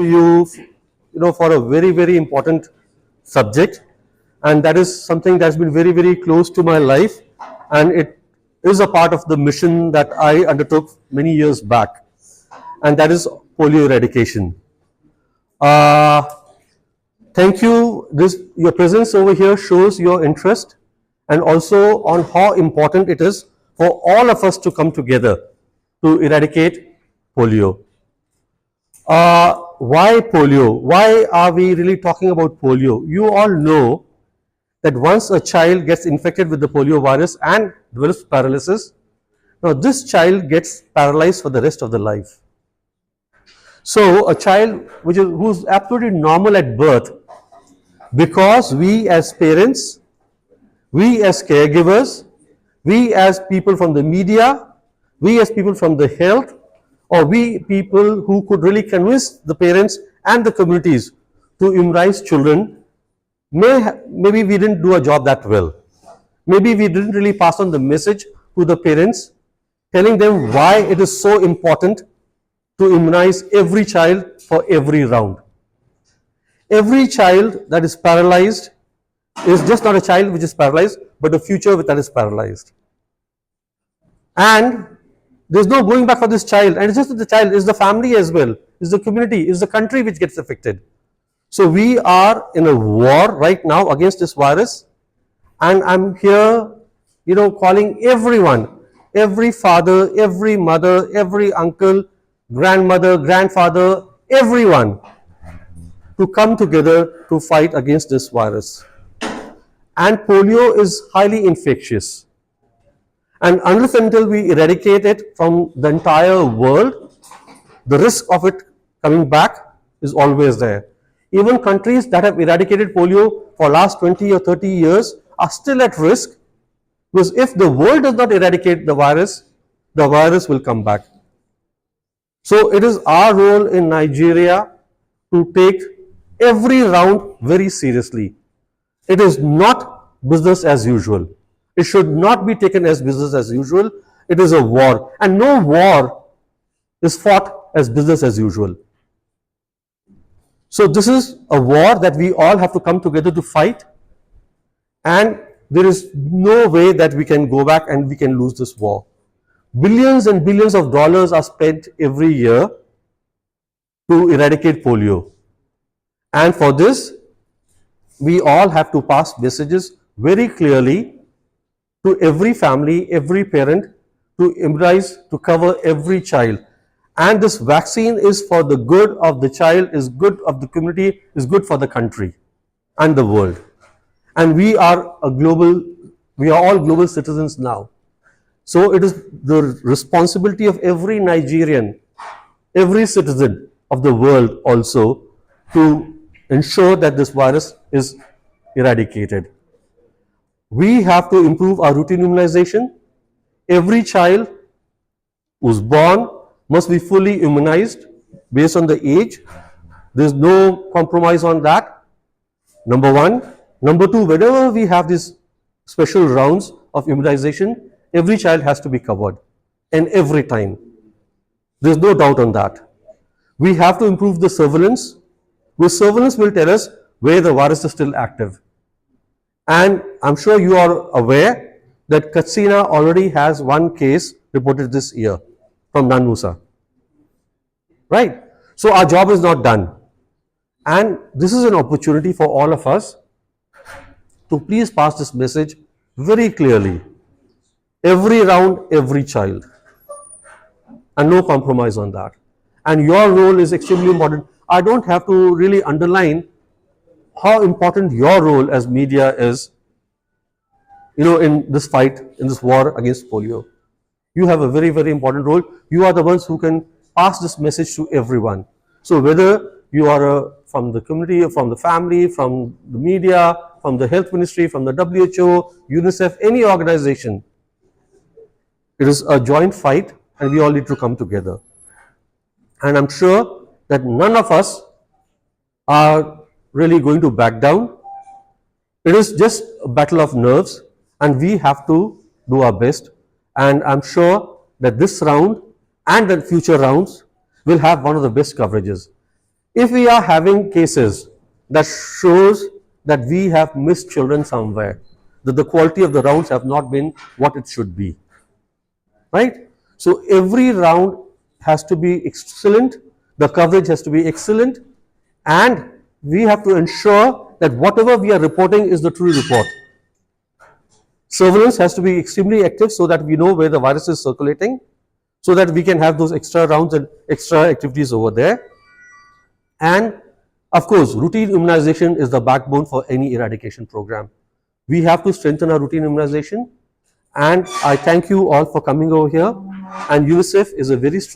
you, for a very, very important subject, and that is something that's been very, very close to my life, and it is a part of the mission that I undertook many years back, and that is polio eradication. Uh, Thank you. Your presence over here shows your interest and also on how important it is for all of us to come together to eradicate polio. Why polio? Why are we really talking about polio? You all know that once a child gets infected with the polio virus and develops paralysis, now this child gets paralyzed for the rest of the life. So a child who's absolutely normal at birth, because we as parents, we as caregivers, we as people from the media, we as people from the health, or we people who could really convince the parents and the communities to immunize children, maybe we didn't do a job that well. Maybe we didn't really pass on the message to the parents, telling them why it is so important to immunize every child for every round. Every child that is paralyzed is just not a child which is paralyzed, but a future that is paralyzed. And there's no going back for this child, and it's just the child, it's the family as well, it's the community, it's the country which gets affected. So we are in a war right now against this virus, and I'm here, calling everyone, every father, every mother, every uncle, grandmother, grandfather, everyone, to come together to fight against this virus. And polio is highly infectious. And unless until we eradicate it from the entire world, the risk of it coming back is always there. Even countries that have eradicated polio for last 20 or 30 years are still at risk, because if the world does not eradicate the virus will come back. So it is our role in Nigeria to take every round very seriously. It is not business as usual. It should not be taken as business as usual. It is a war, and no war is fought as business as usual. So this is a war that we all have to come together to fight, and there is no way that we can go back and we can lose this war. Billions and billions of dollars are spent every year to eradicate polio. And for this, we all have to pass messages very clearly to every family, every parent, to immunize, to cover every child. And this vaccine is for the good of the child, is good of the community, is good for the country and the world. And we are all global citizens now. So it is the responsibility of every Nigerian, every citizen of the world also, to ensure that this virus is eradicated. We have to improve our routine immunization. Every child who's born must be fully immunized based on the age. There's no compromise on that. Number one. Number two, whenever we have these special rounds of immunization, every child has to be covered, and every time. There's no doubt on that. We have to improve the surveillance. The surveillance will tell us where the virus is still active. And I'm sure you are aware that Katsina already has one case reported this year from Nanusa. Right? So our job is not done. And this is an opportunity for all of us to please pass this message very clearly. Every round, every child. And no compromise on that. And your role is extremely important. I don't have to really underline how important your role as media is, in this fight, in this war against polio. You have a very, very important role. You are the ones who can pass this message to everyone. So whether you are from the community, or from the family, from the media, from the health ministry, from the WHO, UNICEF, any organization, it is a joint fight, and we all need to come together. And I'm sure that none of us are really going to back down. It is just a battle of nerves, and we have to do our best. And I'm sure that this round and the future rounds will have one of the best coverages. If we are having cases that shows that we have missed children somewhere, that the quality of the rounds have not been what it should be, right? So every round has to be excellent, the coverage has to be excellent, and we have to ensure that whatever we are reporting is the true report. Surveillance has to be extremely active so that we know where the virus is circulating, so that we can have those extra rounds and extra activities over there. And of course, routine immunization is the backbone for any eradication program. We have to strengthen our routine immunization. And I thank you all for coming over here. And UNICEF is a very strong